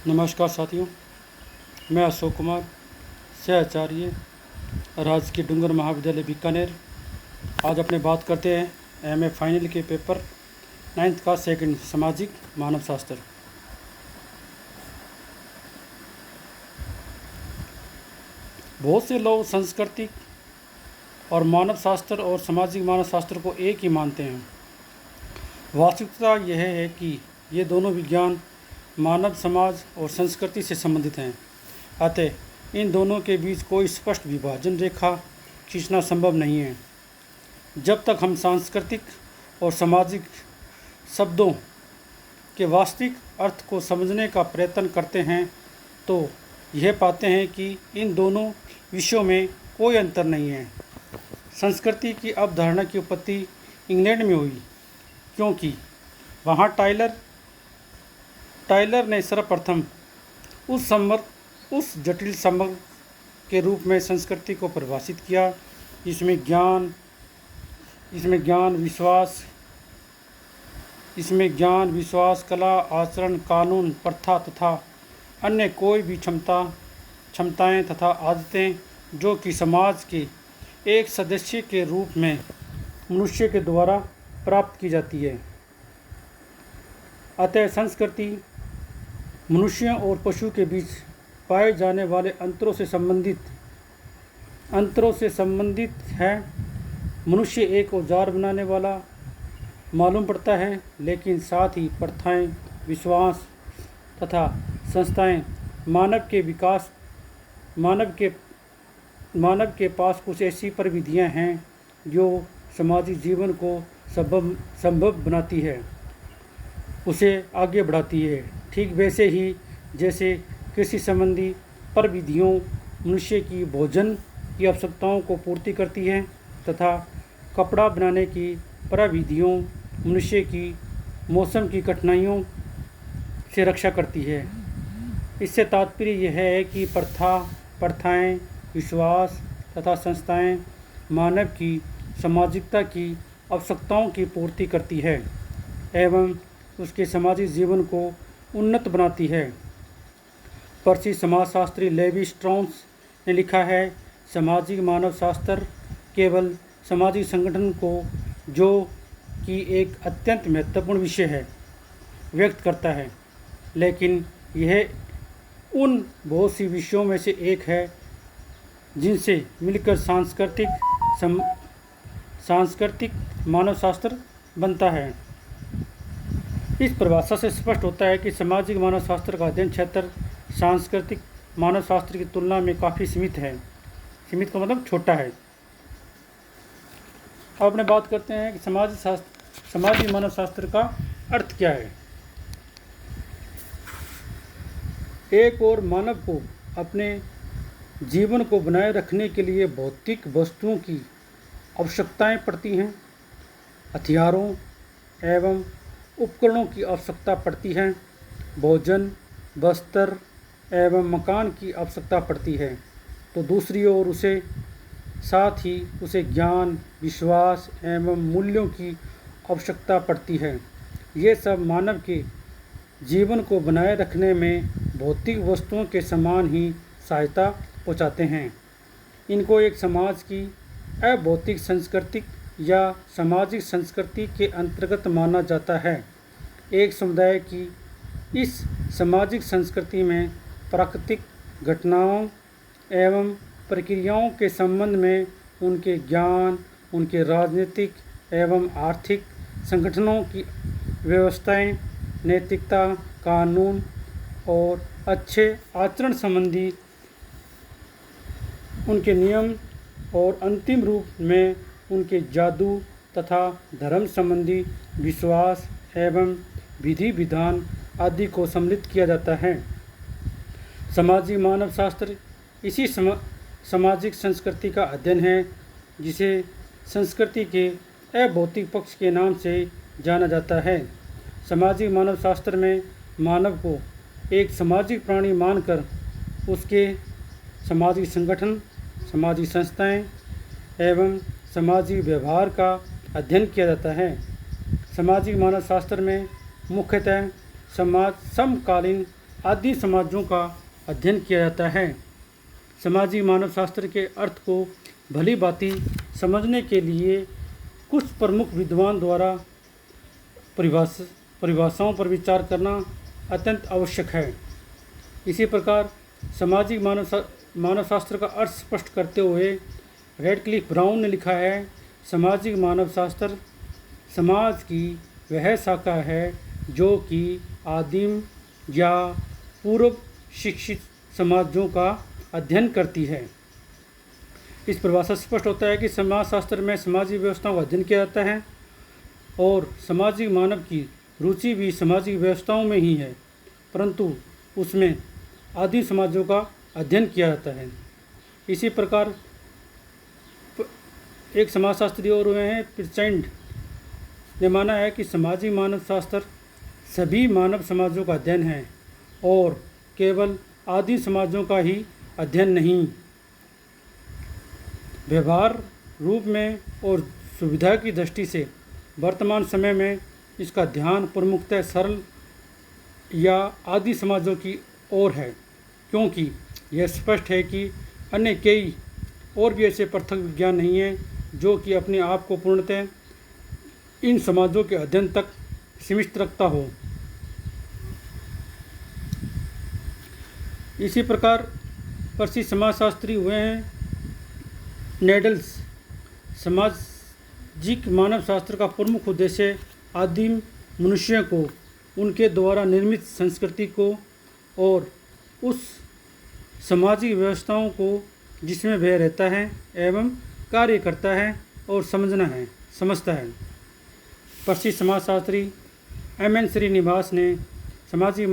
नमस्कार साथियों, मैं अशोक कुमार, सहआचार्य, राजकीय डूंगर महाविद्यालय बीकानेर। आज अपने बात करते हैं एमए फाइनल के पेपर 9th का सेकंड सामाजिक मानव शास्त्र। बहुत से लोग सांस्कृतिक और मानव शास्त्र और सामाजिक मानव शास्त्र को एक ही मानते हैं। वास्तविकता यह है कि ये दोनों विज्ञान मानव समाज और संस्कृति से संबंधित हैं। अतः इन दोनों के बीच कोई स्पष्ट विभाजन रेखा खींचना संभव नहीं है। जब तक हम सांस्कृतिक और सामाजिक शब्दों के वास्तविक अर्थ को समझने का प्रयत्न करते हैं तो यह पाते हैं कि इन दोनों विषयों में कोई अंतर नहीं है। संस्कृति की अवधारणा की उत्पत्ति इंग्लैंड में हुई, क्योंकि वहाँ टाइलर ने सर्वप्रथम उस जटिल समग्र के रूप में संस्कृति को परिभाषित किया, इसमें ज्ञान विश्वास कला आचरण कानून प्रथा तथा अन्य कोई भी क्षमताएं तथा आदतें जो कि समाज के एक सदस्य के रूप में मनुष्य के द्वारा प्राप्त की जाती है। अतः संस्कृति मनुष्यों और पशु के बीच पाए जाने वाले अंतरों से संबंधित है। मनुष्य एक औजार बनाने वाला मालूम पड़ता है, लेकिन साथ ही प्रथाएं, विश्वास तथा संस्थाएं मानव के पास कुछ ऐसी प्रविधियां हैं जो सामाजिक जीवन को संभव बनाती है, उसे आगे बढ़ाती है। ठीक वैसे ही जैसे कृषि संबंधी प्रविधियों मनुष्य की भोजन की आवश्यकताओं को पूर्ति करती हैं तथा कपड़ा बनाने की प्रविधियों मनुष्य की मौसम की कठिनाइयों से रक्षा करती है। इससे तात्पर्य यह है कि प्रथाएं, विश्वास तथा संस्थाएं मानव की सामाजिकता की आवश्यकताओं की पूर्ति करती है एवं उसके सामाजिक जीवन को उन्नत बनाती है। प्रसिद्ध समाजशास्त्री लेवी स्ट्रॉस ने लिखा है, सामाजिक मानव शास्त्र केवल सामाजिक संगठन को, जो कि एक अत्यंत महत्वपूर्ण विषय है, व्यक्त करता है, लेकिन यह उन बहुत सी विषयों में से एक है जिनसे मिलकर सांस्कृतिक मानव शास्त्र बनता है। इस परिभाषा से स्पष्ट होता है कि सामाजिक मानव शास्त्र का अध्ययन क्षेत्र सांस्कृतिक मानव शास्त्र की तुलना में काफ़ी सीमित है। सीमित का मतलब छोटा है। अब अपने बात करते हैं कि सामाजिक मानव शास्त्र का अर्थ क्या है। एक और मानव को अपने जीवन को बनाए रखने के लिए भौतिक वस्तुओं की आवश्यकताएं पड़ती हैं, हथियारों एवं उपकरणों की आवश्यकता पड़ती है, भोजन, वस्त्र एवं मकान की आवश्यकता पड़ती है, तो दूसरी ओर साथ ही उसे ज्ञान, विश्वास एवं मूल्यों की आवश्यकता पड़ती है। ये सब मानव के जीवन को बनाए रखने में भौतिक वस्तुओं के समान ही सहायता पहुँचाते हैं। इनको एक समाज की अभौतिक सांस्कृतिक या सामाजिक संस्कृति के अंतर्गत माना जाता है। एक समुदाय की इस सामाजिक संस्कृति में प्राकृतिक घटनाओं एवं प्रक्रियाओं के संबंध में उनके ज्ञान, उनके राजनीतिक एवं आर्थिक संगठनों की व्यवस्थाएं, नैतिकता, कानून और अच्छे आचरण संबंधी उनके नियम और अंतिम रूप में उनके जादू तथा धर्म संबंधी विश्वास एवं विधि विधान आदि को सम्मिलित किया जाता है। सामाजिक मानव शास्त्र इसी सामाजिक संस्कृति का अध्ययन है, जिसे संस्कृति के अभौतिक पक्ष के नाम से जाना जाता है। सामाजिक मानव शास्त्र में मानव को एक सामाजिक प्राणी मानकर उसके सामाजिक संगठन, सामाजिक संस्थाएं एवं सामाजिक व्यवहार का अध्ययन किया जाता है। सामाजिक मानव शास्त्र में मुख्यतः समकालीन आदि समाजों का अध्ययन किया जाता है। सामाजिक मानव शास्त्र के अर्थ को भली भांति समझने के लिए कुछ प्रमुख विद्वान द्वारा परिभाषाओं पर विचार करना अत्यंत आवश्यक है। इसी प्रकार सामाजिक मानव शास्त्र का अर्थ स्पष्ट करते हुए रेडक्लिफ ब्राउन ने लिखा है, सामाजिक मानव शास्त्र समाज की वह शाखा है जो कि आदिम या पूर्व शिक्षित समाजों का अध्ययन करती है। इस परिभाषा से स्पष्ट होता है कि समाजशास्त्र में सामाजिक व्यवस्थाओं का अध्ययन किया जाता है और सामाजिक मानव की रुचि भी सामाजिक व्यवस्थाओं में ही है, परंतु उसमें आदिम समाजों का अध्ययन किया जाता है। इसी प्रकार एक समाजशास्त्री और हुए हैं प्रिचैंड ने माना है कि सामाजिक मानव शास्त्र सभी मानव समाजों का अध्ययन है और केवल आदिम समाजों का ही अध्ययन नहीं। व्यवहार रूप में और सुविधा की दृष्टि से वर्तमान समय में इसका ध्यान प्रमुखतः सरल या आदि समाजों की ओर है, क्योंकि यह स्पष्ट है कि अन्य कई और भी ऐसे पृथक विज्ञान नहीं हैं जो कि अपने आप को पूर्णतः इन समाजों के अध्ययन तक सीमित रखता हो। इसी प्रकार प्रसिद्ध समाजशास्त्री हुए हैं नेडल्स। सामाजिक मानव शास्त्र का प्रमुख उद्देश्य आदिम मनुष्यों को उनके द्वारा निर्मित संस्कृति को और उस सामाजिक व्यवस्थाओं को जिसमें वह रहता है एवं कार्य करता है और समझता है। प्रसिद्ध समाजशास्त्री एम.एन. श्रीनिवास ने सामाजिक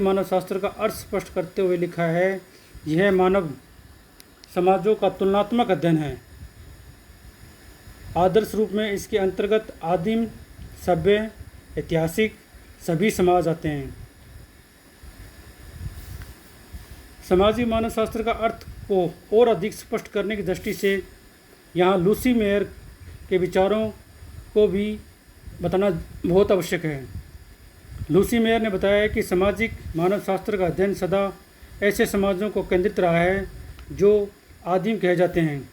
मानव शास्त्र का अर्थ स्पष्ट करते हुए लिखा है, यह मानव समाजों का तुलनात्मक अध्ययन है। आदर्श रूप में इसके अंतर्गत आदिम, सभ्य, ऐतिहासिक सभी समाज आते हैं। सामाजिक मानव शास्त्र का अर्थ को और अधिक स्पष्ट करने की दृष्टि से यहाँ लूसी मेयर के विचारों को भी बताना बहुत आवश्यक है। लूसी मेयर ने बताया कि सामाजिक मानव शास्त्र का अध्ययन सदा ऐसे समाजों को केंद्रित रहा है जो आदिम कहे जाते हैं,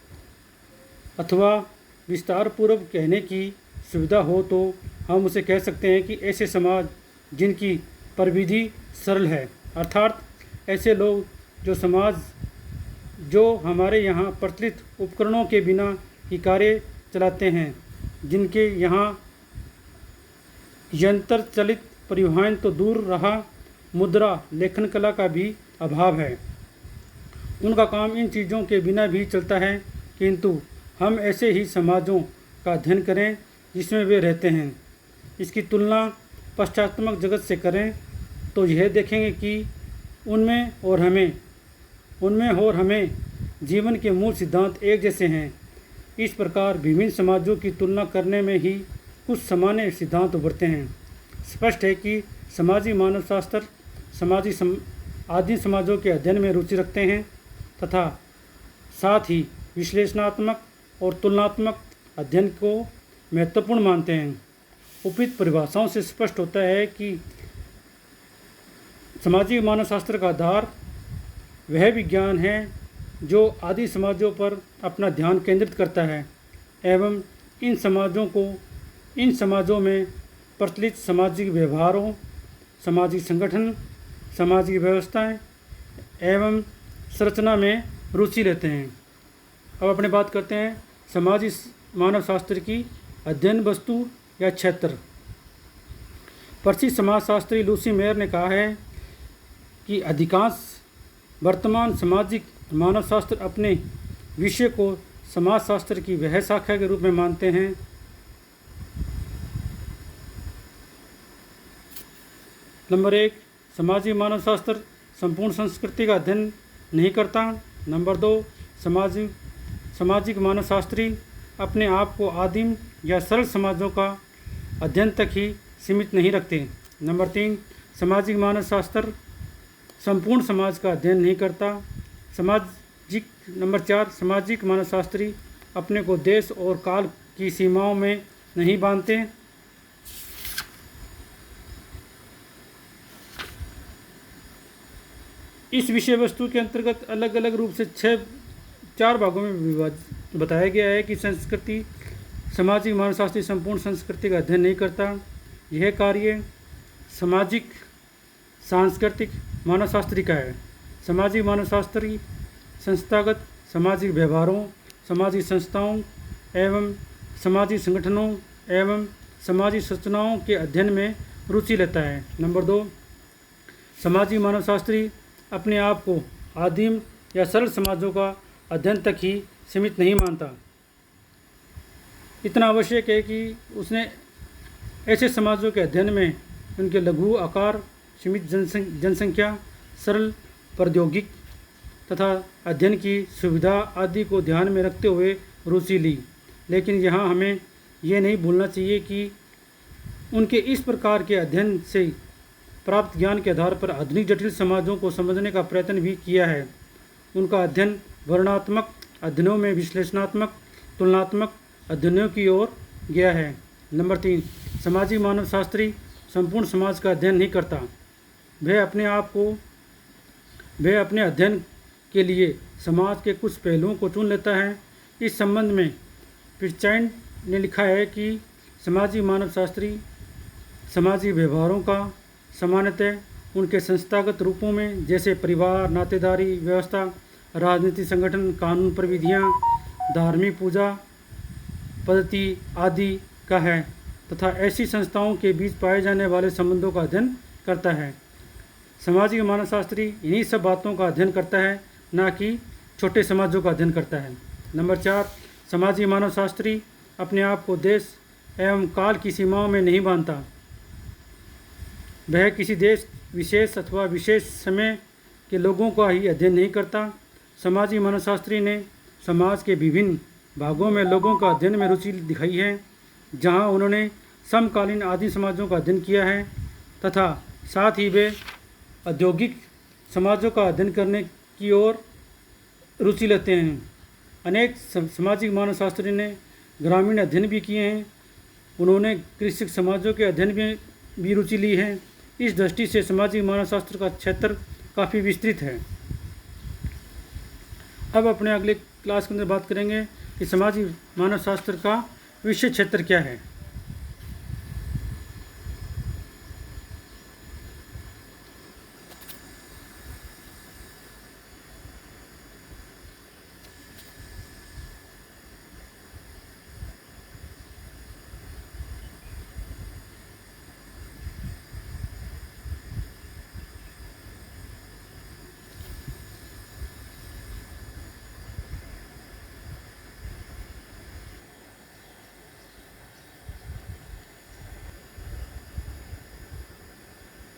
अथवा विस्तार पूर्वक कहने की सुविधा हो तो हम उसे कह सकते हैं कि ऐसे समाज जिनकी प्रविधि सरल है, अर्थात ऐसे लोग जो हमारे यहाँ प्रचलित उपकरणों के बिना ही कार्य चलाते हैं, जिनके यहाँ यंत्र चलित परिवहन तो दूर रहा, मुद्रा लेखन कला का भी अभाव है। उनका काम इन चीज़ों के बिना भी चलता है, किंतु हम ऐसे ही समाजों का अध्ययन करें जिसमें वे रहते हैं। इसकी तुलना पाश्चात्य जगत से करें तो यह देखेंगे कि उनमें और हमें जीवन के मूल सिद्धांत एक जैसे हैं। इस प्रकार विभिन्न समाजों की तुलना करने में ही कुछ सामान्य सिद्धांत उभरते हैं। स्पष्ट है कि सामाजिक मानव शास्त्र आदिम समाजों के अध्ययन में रुचि रखते हैं तथा साथ ही विश्लेषणात्मक और तुलनात्मक अध्ययन को महत्वपूर्ण मानते हैं। उपयुक्त परिभाषाओं से स्पष्ट होता है कि सामाजिक मानव शास्त्र का आधार वह विज्ञान है जो आदि समाजों पर अपना ध्यान केंद्रित करता है एवं इन समाजों में प्रचलित सामाजिक व्यवहारों, सामाजिक संगठन, सामाजिक व्यवस्थाएं एवं संरचना में रुचि लेते हैं। अब अपने बात करते हैं सामाजिक मानव शास्त्र की अध्ययन वस्तु या क्षेत्र। प्रसिद्ध समाजशास्त्री लूसी मेयर ने कहा है कि अधिकांश वर्तमान सामाजिक मानव शास्त्र अपने विषय को समाजशास्त्र की वह शाखा के रूप में मानते हैं। नंबर 1, सामाजिक मानव शास्त्र संपूर्ण संस्कृति का अध्ययन नहीं करता। नंबर 2, सामाजिक मानव शास्त्री अपने आप को आदिम या सरल समाजों का अध्ययन तक ही सीमित नहीं रखते। नंबर 3, सामाजिक मानव शास्त्र संपूर्ण समाज का अध्ययन नहीं करता। नंबर 4, सामाजिक मानव शास्त्री अपने को देश और काल की सीमाओं में नहीं बांधते। इस विषय वस्तु के अंतर्गत अलग अलग रूप से चार भागों में बताया गया है कि संस्कृति सामाजिक मानवशास्त्री संपूर्ण संस्कृति का अध्ययन नहीं करता। यह कार्य सामाजिक सांस्कृतिक मानवशास्त्री का है। सामाजिक मानवशास्त्री संस्थागत सामाजिक व्यवहारों, सामाजिक संस्थाओं एवं सामाजिक संगठनों एवं सामाजिक संरचनाओं के अध्ययन में रुचि लेता है। नंबर 2, सामाजिक मानवशास्त्री अपने आप को आदिम या सरल समाजों का अध्ययन तक ही सीमित नहीं मानता। इतना आवश्यक है कि उसने ऐसे समाजों के अध्ययन में उनके लघु आकार, सीमित जनसंख्या, सरल प्रौद्योगिक तथा अध्ययन की सुविधा आदि को ध्यान में रखते हुए रुचि ली। लेकिन यहाँ हमें यह नहीं भूलना चाहिए कि उनके इस प्रकार के अध्ययन से प्राप्त ज्ञान के आधार पर आधुनिक जटिल समाजों को समझने का प्रयत्न भी किया है। उनका अध्ययन वर्णनात्मक अध्ययनों में विश्लेषणात्मक तुलनात्मक अध्ययनों की ओर गया है। नंबर 3, सामाजिक मानवशास्त्री संपूर्ण समाज का अध्ययन नहीं करता। वह अपने अध्ययन के लिए समाज के कुछ पहलुओं को चुन लेता है। इस संबंध में पिर्चाइंड ने लिखा है कि सामाजिक मानवशास्त्री सामाजिक व्यवहारों का सामान्यतः उनके संस्थागत रूपों में जैसे परिवार, नातेदारी व्यवस्था, राजनीतिक संगठन, कानून प्रविधियाँ, धार्मिक पूजा पद्धति आदि का है तथा ऐसी संस्थाओं के बीच पाए जाने वाले संबंधों का अध्ययन करता है। सामाजिक मानवशास्त्री इन्हीं सब बातों का अध्ययन करता है, ना कि छोटे समाजों का अध्ययन करता है। नंबर 4, सामाजिक मानवशास्त्री अपने आप को देश एवं काल की सीमाओं में नहीं बांधता। वह किसी देश विशेष अथवा विशेष समय के लोगों का ही अध्ययन नहीं करता। सामाजिक मानवशास्त्री ने समाज के विभिन्न भागों में लोगों का अध्ययन में रुचि दिखाई है, जहां उन्होंने समकालीन आदिम समाजों का अध्ययन किया है तथा साथ ही वे औद्योगिक समाजों का अध्ययन करने की ओर रुचि लेते हैं। अनेक सामाजिक मानवशास्त्री ने ग्रामीण अध्ययन भी किए हैं। उन्होंने कृषि समाजों के अध्ययन में भी रुचि ली है। इस दृष्टि से सामाजिक मानवशास्त्र का क्षेत्र काफ़ी विस्तृत है। अब अपने अगले क्लास के अंदर बात करेंगे कि सामाजिक मानवशास्त्र का विषय क्षेत्र क्या है।